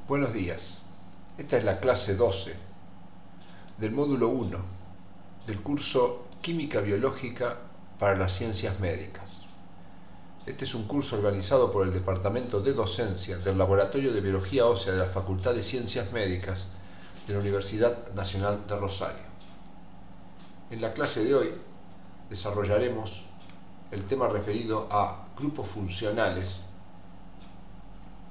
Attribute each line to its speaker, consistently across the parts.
Speaker 1: Buenos días. Esta es la clase 12 del módulo 1 del curso Química Biológica para las Ciencias Médicas. Este es un curso organizado por el Departamento de Docencia del Laboratorio de Biología Ósea de la Facultad de Ciencias Médicas de la Universidad Nacional de Rosario. En la clase de hoy desarrollaremos el tema referido a grupos funcionales,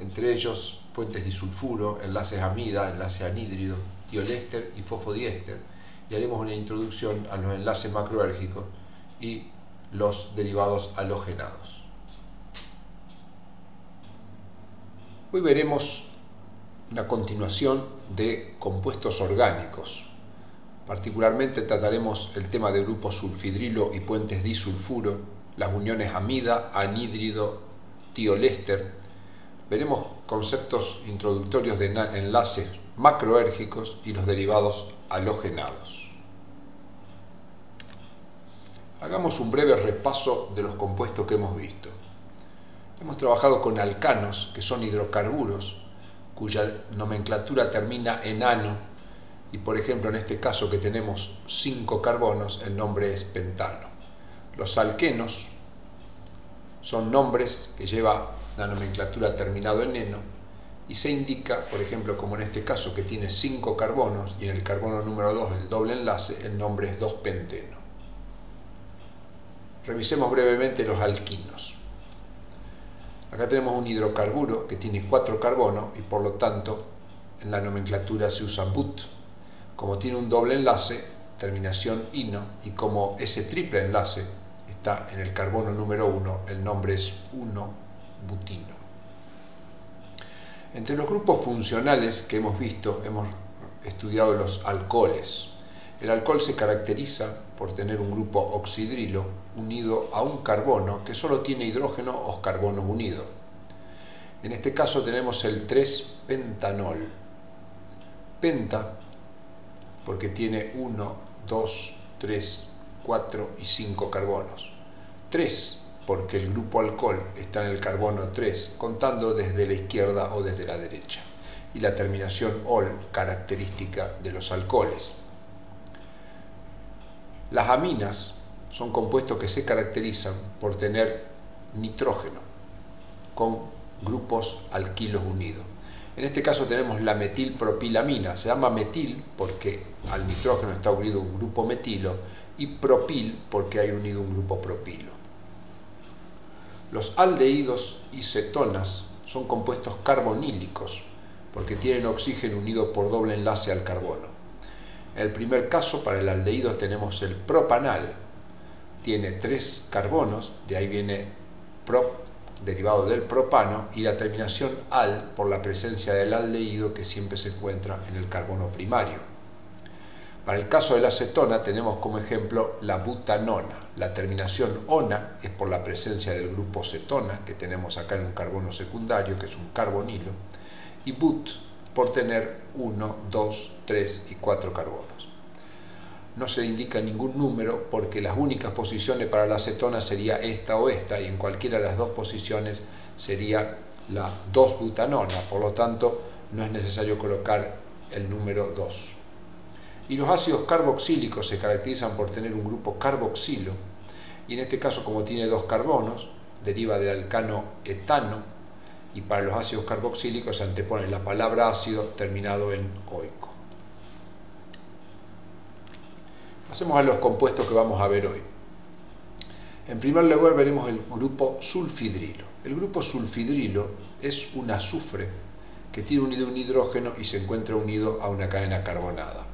Speaker 1: entre ellos fuentes disulfuro, enlaces amida, enlace anhídrido, tioléster y fosfodiéster, y haremos una introducción a los enlaces macroérgicos y los derivados halogenados. Hoy veremos una continuación de compuestos orgánicos. Particularmente trataremos el tema de grupos sulfidrilo y puentes disulfuro, las uniones amida, anhídrido, tioléster. Veremos conceptos introductorios de enlaces macroérgicos y los derivados halogenados. Hagamos un breve repaso de los compuestos que hemos visto. Hemos trabajado con alcanos, que son hidrocarburos, cuya nomenclatura termina en ano, y por ejemplo en este caso que tenemos 5 carbonos, el nombre es pentano. Los alquenos son nombres que lleva la nomenclatura terminado en eno y se indica, por ejemplo, como en este caso que tiene 5 carbonos y en el carbono número 2 el doble enlace, el nombre es 2-penteno. Revisemos brevemente los alquinos. Acá tenemos un hidrocarburo que tiene 4 carbonos y por lo tanto en la nomenclatura se usa but. Como tiene un doble enlace, terminación ino, y como ese triple enlace está en el carbono número 1, el nombre es 1-butino. Entre los grupos funcionales que hemos visto, hemos estudiado los alcoholes. El alcohol se caracteriza por tener un grupo oxidrilo unido a un carbono que solo tiene hidrógeno o carbonos unidos. En este caso tenemos el 3-pentanol. Penta porque tiene 1, 2, 3, 4 y 5 carbonos. 3 porque el grupo alcohol está en el carbono 3, contando desde la izquierda o desde la derecha. Y la terminación ol, característica de los alcoholes. Las aminas son compuestos que se caracterizan por tener nitrógeno con grupos alquilos unidos. En este caso tenemos la metilpropilamina. Se llama metil porque al nitrógeno está unido un grupo metilo y propil porque hay unido un grupo propilo. Los aldehídos y cetonas son compuestos carbonílicos porque tienen oxígeno unido por doble enlace al carbono. En el primer caso, para el aldehído tenemos el propanal. Tiene 3 carbonos, de ahí viene prop, derivado del propano, y la terminación al por la presencia del aldehído que siempre se encuentra en el carbono primario. Para el caso de la cetona tenemos como ejemplo la butanona. La terminación ona es por la presencia del grupo cetona que tenemos acá en un carbono secundario, que es un carbonilo, y but por tener 1, 2, 3 y 4 carbonos. No se indica ningún número porque las únicas posiciones para la cetona sería esta o esta, y en cualquiera de las dos posiciones sería la 2-butanona, por lo tanto no es necesario colocar el número 2. Y los ácidos carboxílicos se caracterizan por tener un grupo carboxilo, y en este caso como tiene 2 carbonos, deriva del alcano etano, y para los ácidos carboxílicos se antepone la palabra ácido terminado en oico. Pasemos a los compuestos que vamos a ver hoy. En primer lugar veremos el grupo sulfidrilo. El grupo sulfidrilo es un azufre que tiene unido un hidrógeno y se encuentra unido a una cadena carbonada.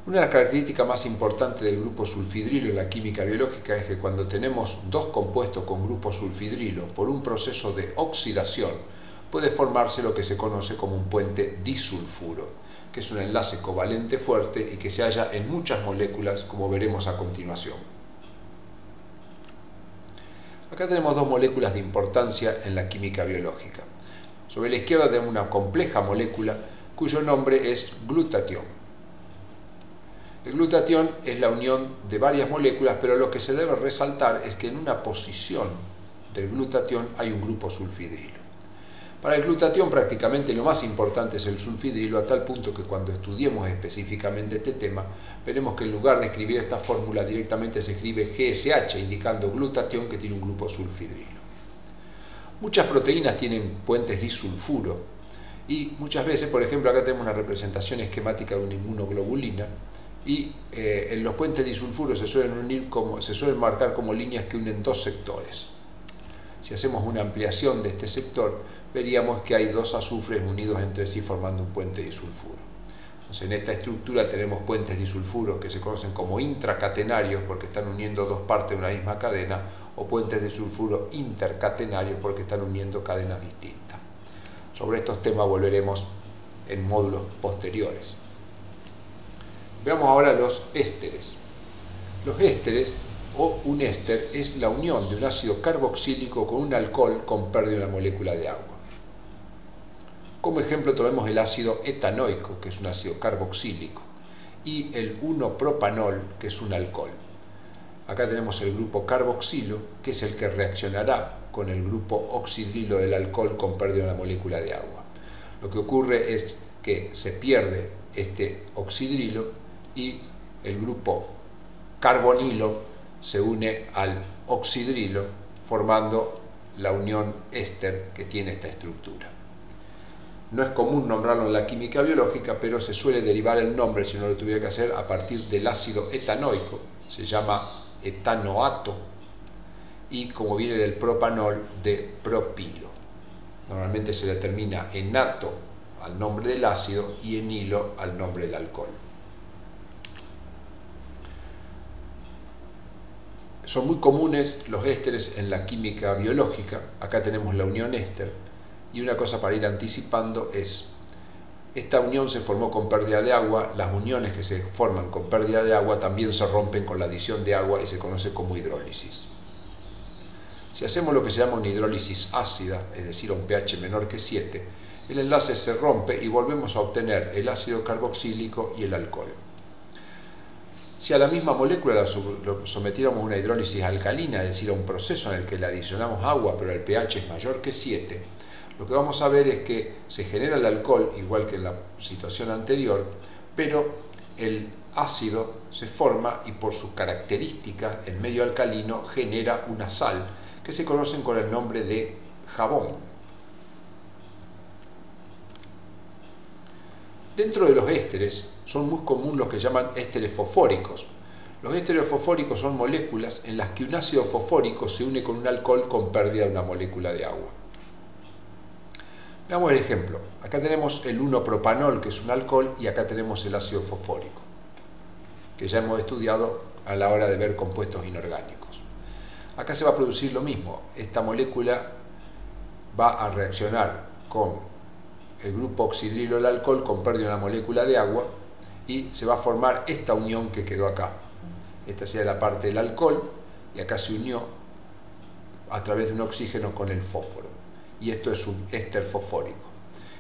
Speaker 1: Una de las características más importantes del grupo sulfidrilo en la química biológica es que cuando tenemos dos compuestos con grupo sulfidrilo, por un proceso de oxidación, puede formarse lo que se conoce como un puente disulfuro, que es un enlace covalente fuerte y que se halla en muchas moléculas, como veremos a continuación. Acá tenemos 2 moléculas de importancia en la química biológica. Sobre la izquierda tenemos una compleja molécula cuyo nombre es glutatión. El glutatión es la unión de varias moléculas, pero lo que se debe resaltar es que en una posición del glutatión hay un grupo sulfidrilo. Para el glutatión prácticamente lo más importante es el sulfhidrilo, a tal punto que cuando estudiemos específicamente este tema, veremos que en lugar de escribir esta fórmula directamente se escribe GSH, indicando glutatión que tiene un grupo sulfhidrilo. Muchas proteínas tienen puentes disulfuro y muchas veces, por ejemplo, acá tenemos una representación esquemática de una inmunoglobulina y en los puentes disulfuro se suelen marcar como líneas que unen dos sectores. Si hacemos una ampliación de este sector, veríamos que hay dos azufres unidos entre sí formando un puente disulfuro. Entonces, en esta estructura tenemos puentes disulfuros que se conocen como intracatenarios porque están uniendo dos partes de una misma cadena, o puentes disulfuro intercatenarios porque están uniendo cadenas distintas. Sobre estos temas volveremos en módulos posteriores. Veamos ahora los ésteres. Los ésteres, o un éster, es la unión de un ácido carboxílico con un alcohol con pérdida de una molécula de agua. Como ejemplo tomemos el ácido etanoico, que es un ácido carboxílico, y el 1-propanol, que es un alcohol. Acá tenemos el grupo carboxilo, que es el que reaccionará con el grupo oxidrilo del alcohol con pérdida de una molécula de agua. Lo que ocurre es que se pierde este oxidrilo y el grupo carbonilo se une al oxidrilo formando la unión éster que tiene esta estructura. No es común nombrarlo en la química biológica, pero se suele derivar el nombre, si no lo tuviera que hacer, a partir del ácido etanoico, se llama etanoato, y como viene del propanol, de propilo. Normalmente se determina enato al nombre del ácido y enilo al nombre del alcohol. Son muy comunes los ésteres en la química biológica. Acá tenemos la unión éster, y una cosa para ir anticipando es: esta unión se formó con pérdida de agua. Las uniones que se forman con pérdida de agua también se rompen con la adición de agua y se conoce como hidrólisis. Si hacemos lo que se llama una hidrólisis ácida, es decir, a un pH menor que 7, el enlace se rompe y volvemos a obtener el ácido carboxílico y el alcohol. Si a la misma molécula la sometiéramos a una hidrólisis alcalina, es decir, a un proceso en el que le adicionamos agua pero el pH es mayor que 7, lo que vamos a ver es que se genera el alcohol igual que en la situación anterior, pero el ácido se forma y por sus características el medio alcalino genera una sal que se conocen con el nombre de jabón. Dentro de los ésteres son muy comunes los que llaman ésteres fosfóricos. Los ésteres fosfóricos son moléculas en las que un ácido fosfórico se une con un alcohol con pérdida de una molécula de agua. Veamos el ejemplo. Acá tenemos el 1-propanol, que es un alcohol, y acá tenemos el ácido fosfórico, que ya hemos estudiado a la hora de ver compuestos inorgánicos. Acá se va a producir lo mismo. Esta molécula va a reaccionar con el grupo oxidrilo del alcohol con pérdida de una molécula de agua y se va a formar esta unión que quedó acá. Esta sería la parte del alcohol y acá se unió a través de un oxígeno con el fósforo. Y esto es un éster fosfórico.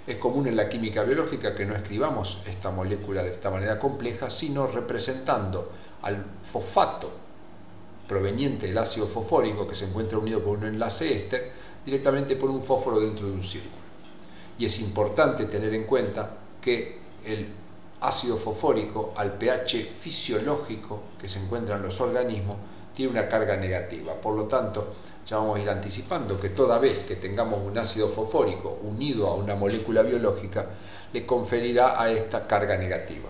Speaker 1: Es común en la química biológica que no escribamos esta molécula de esta manera compleja, sino representando al fosfato proveniente del ácido fosfórico, que se encuentra unido por un enlace éster, directamente por un fósforo dentro de un círculo. Y es importante tener en cuenta que el ácido fosfórico, al pH fisiológico que se encuentra en los organismos, tiene una carga negativa. Por lo tanto, ya vamos a ir anticipando que toda vez que tengamos un ácido fosfórico unido a una molécula biológica, le conferirá a esta carga negativa.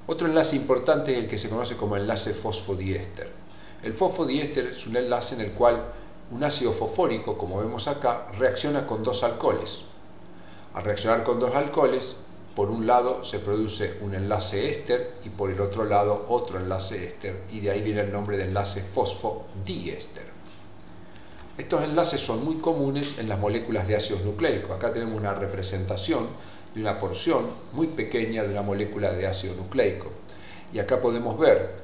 Speaker 1: Otro enlace importante es el que se conoce como enlace fosfodiéster. El fosfodiéster es un enlace en el cual un ácido fosfórico, como vemos acá, reacciona con dos alcoholes. Al reaccionar con dos alcoholes, por un lado se produce un enlace éster y por el otro lado otro enlace éster, y de ahí viene el nombre de enlace fosfodiéster. Estos enlaces son muy comunes en las moléculas de ácidos nucleicos. Acá tenemos una representación de una porción muy pequeña de una molécula de ácido nucleico. Y acá podemos ver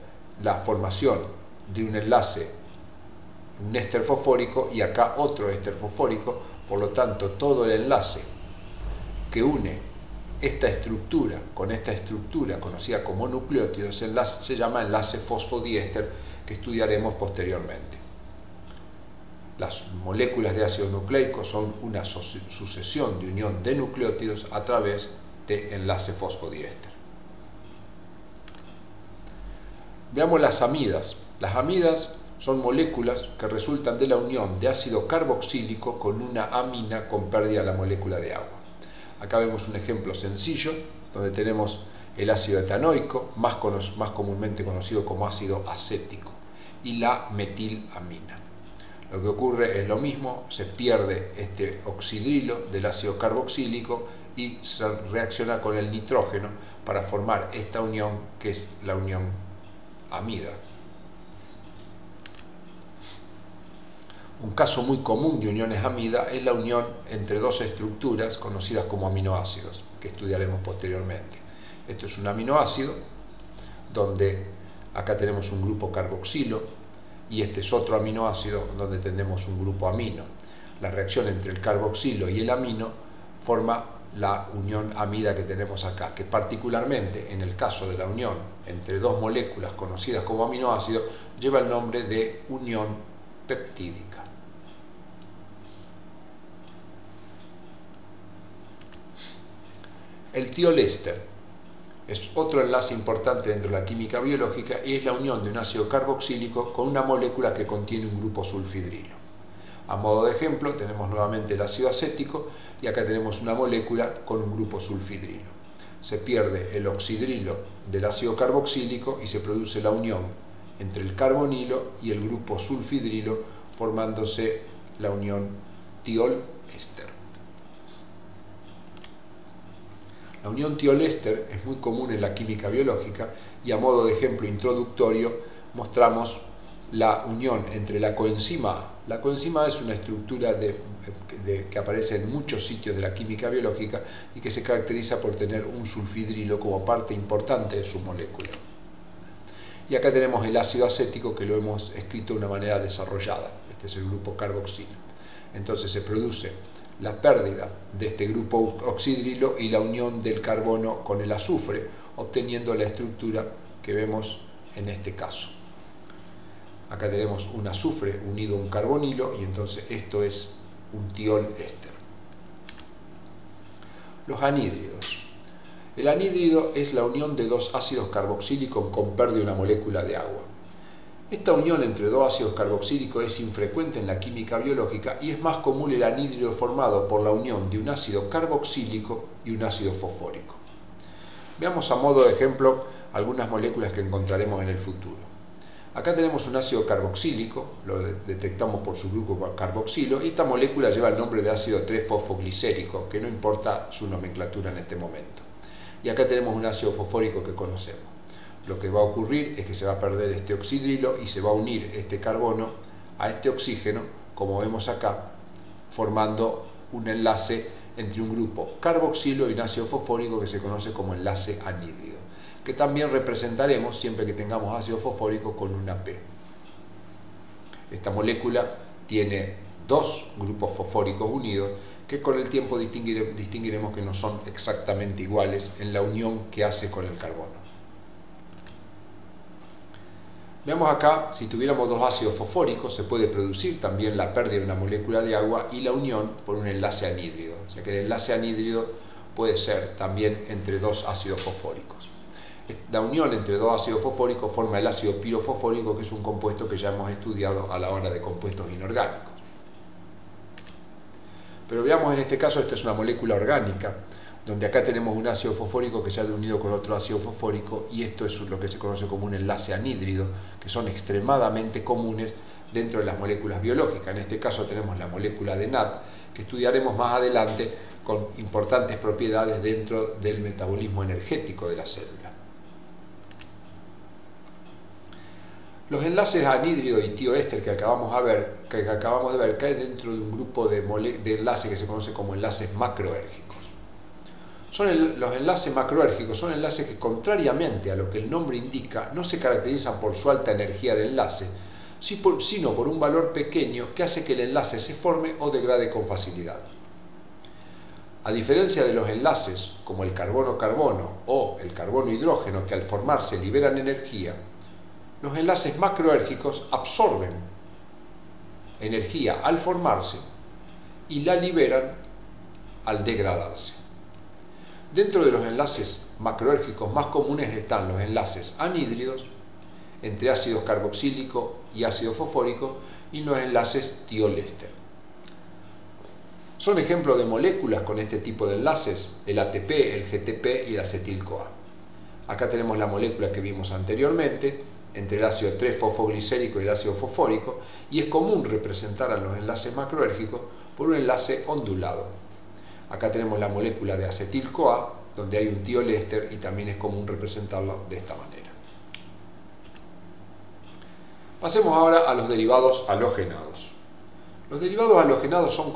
Speaker 1: la formación de un enlace, un éster fosfórico, y acá otro éster fosfórico. Por lo tanto, todo el enlace que une esta estructura con esta estructura conocida como nucleótido se llama enlace fosfodiéster, que estudiaremos posteriormente. Las moléculas de ácido nucleico son una sucesión de unión de nucleótidos a través de enlace fosfodiéster. Veamos las amidas. Las amidas son moléculas que resultan de la unión de ácido carboxílico con una amina con pérdida de la molécula de agua. Acá vemos un ejemplo sencillo donde tenemos el ácido etanoico, más comúnmente conocido como ácido acético, y la metilamina. Lo que ocurre es lo mismo, se pierde este oxidrilo del ácido carboxílico y se reacciona con el nitrógeno para formar esta unión que es la unión amida. Un caso muy común de uniones amida es la unión entre dos estructuras conocidas como aminoácidos, que estudiaremos posteriormente. Esto es un aminoácido donde acá tenemos un grupo carboxilo y este es otro aminoácido donde tenemos un grupo amino. La reacción entre el carboxilo y el amino forma la unión amida que tenemos acá, que particularmente en el caso de la unión entre dos moléculas conocidas como aminoácidos lleva el nombre de unión peptídica. El tiol éster es otro enlace importante dentro de la química biológica y es la unión de un ácido carboxílico con una molécula que contiene un grupo sulfidrilo. A modo de ejemplo tenemos nuevamente el ácido acético y acá tenemos una molécula con un grupo sulfidrilo. Se pierde el oxidrilo del ácido carboxílico y se produce la unión entre el carbonilo y el grupo sulfidrilo formándose la unión tiol-éster. La unión tiol-éster es muy común en la química biológica y a modo de ejemplo introductorio mostramos la unión entre la coenzima A. La coenzima A es una estructura que aparece en muchos sitios de la química biológica y que se caracteriza por tener un sulfidrilo como parte importante de su molécula. Y acá tenemos el ácido acético que lo hemos escrito de una manera desarrollada. Este es el grupo carboxilo. Entonces se produce la pérdida de este grupo oxidrilo y la unión del carbono con el azufre, obteniendo la estructura que vemos en este caso. Acá tenemos un azufre unido a un carbonilo y entonces esto es un tiol-éster. Los anhídridos. El anhídrido es la unión de dos ácidos carboxílicos con pérdida de una molécula de agua. Esta unión entre dos ácidos carboxílicos es infrecuente en la química biológica y es más común el anhídrido formado por la unión de un ácido carboxílico y un ácido fosfórico. Veamos a modo de ejemplo algunas moléculas que encontraremos en el futuro. Acá tenemos un ácido carboxílico, lo detectamos por su grupo carboxilo, y esta molécula lleva el nombre de ácido 3-fosfoglicérico, que no importa su nomenclatura en este momento. Y acá tenemos un ácido fosfórico que conocemos. Lo que va a ocurrir es que se va a perder este oxidrilo y se va a unir este carbono a este oxígeno, como vemos acá, formando un enlace entre un grupo carboxilo y un ácido fosfórico que se conoce como enlace anhídrido, que también representaremos siempre que tengamos ácido fosfórico con una P. Esta molécula tiene dos grupos fosfóricos unidos que con el tiempo distinguiremos que no son exactamente iguales en la unión que hace con el carbono. Veamos acá, si tuviéramos dos ácidos fosfóricos, se puede producir también la pérdida de una molécula de agua y la unión por un enlace anhídrido. O sea que el enlace anhídrido puede ser también entre dos ácidos fosfóricos. La unión entre dos ácidos fosfóricos forma el ácido pirofosfórico, que es un compuesto que ya hemos estudiado a la hora de compuestos inorgánicos. Pero veamos en este caso, esta es una molécula orgánica, donde acá tenemos un ácido fosfórico que se ha unido con otro ácido fosfórico y esto es lo que se conoce como un enlace anhídrido, que son extremadamente comunes dentro de las moléculas biológicas. En este caso tenemos la molécula de NAD, que estudiaremos más adelante con importantes propiedades dentro del metabolismo energético de la célula. Los enlaces anhídrido y tioéster que acabamos de ver caen dentro de un grupo de enlaces que se conoce como enlaces macroérgicos. Los enlaces macroérgicos son enlaces que, contrariamente a lo que el nombre indica, no se caracterizan por su alta energía de enlace, sino por un valor pequeño que hace que el enlace se forme o degrade con facilidad. A diferencia de los enlaces como el carbono-carbono o el carbono-hidrógeno, que al formarse liberan energía, los enlaces macroérgicos absorben energía al formarse y la liberan al degradarse. Dentro de los enlaces macroérgicos más comunes están los enlaces anhídridos entre ácido carboxílico y ácido fosfórico y los enlaces tiol-éster. Son ejemplos de moléculas con este tipo de enlaces el ATP, el GTP y el acetil-CoA. Acá tenemos la molécula que vimos anteriormente entre el ácido 3-fosfoglicérico y el ácido fosfórico, y es común representar a los enlaces macroérgicos por un enlace ondulado. Acá tenemos la molécula de acetil-CoA, donde hay un tiol-éster, y también es común representarlo de esta manera. Pasemos ahora a los derivados halogenados. Los derivados halogenados no son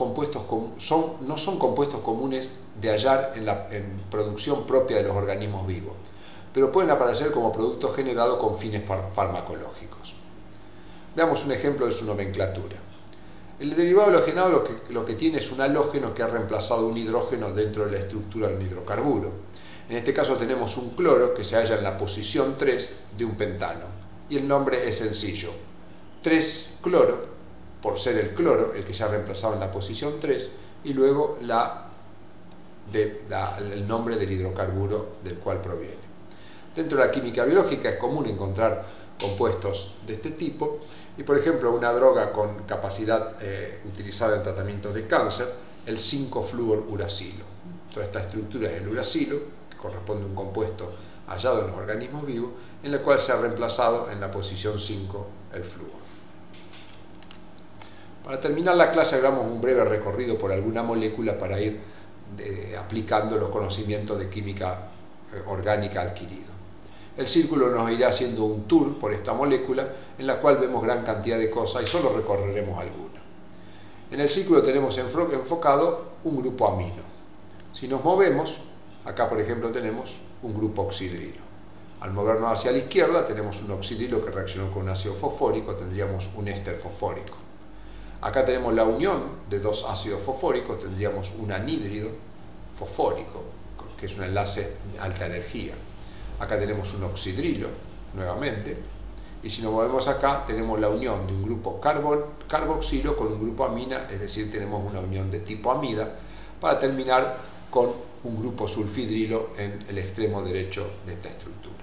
Speaker 1: compuestos comunes de hallar en producción propia de los organismos vivos, pero pueden aparecer como productos generados con fines farmacológicos. Veamos un ejemplo de su nomenclatura. El derivado halogenado lo que tiene es un halógeno que ha reemplazado un hidrógeno dentro de la estructura de un hidrocarburo. En este caso tenemos un cloro que se halla en la posición 3 de un pentano, y el nombre es sencillo: 3-cloro, por ser el cloro el que se ha reemplazado en la posición 3, y luego el nombre del hidrocarburo del cual proviene. Dentro de la química biológica es común encontrar compuestos de este tipo, y por ejemplo una droga con capacidad utilizada en tratamientos de cáncer, el 5-fluoruracilo. Toda esta estructura es el uracilo, que corresponde a un compuesto hallado en los organismos vivos, en el cual se ha reemplazado en la posición 5 el flúor. Para terminar la clase hagamos un breve recorrido por alguna molécula para ir aplicando los conocimientos de química orgánica adquiridos. El círculo nos irá haciendo un tour por esta molécula, en la cual vemos gran cantidad de cosas y solo recorreremos algunas. En el círculo tenemos enfocado un grupo amino. Si nos movemos, acá por ejemplo tenemos un grupo oxidrilo. Al movernos hacia la izquierda tenemos un oxidrilo que reaccionó con un ácido fosfórico, tendríamos un éster fosfórico. Acá tenemos la unión de dos ácidos fosfóricos, tendríamos un anhídrido fosfórico, que es un enlace de alta energía. Acá tenemos un oxidrilo, nuevamente, y si nos movemos acá, tenemos la unión de un grupo carboxilo con un grupo amina, es decir, tenemos una unión de tipo amida, para terminar con un grupo sulfidrilo en el extremo derecho de esta estructura.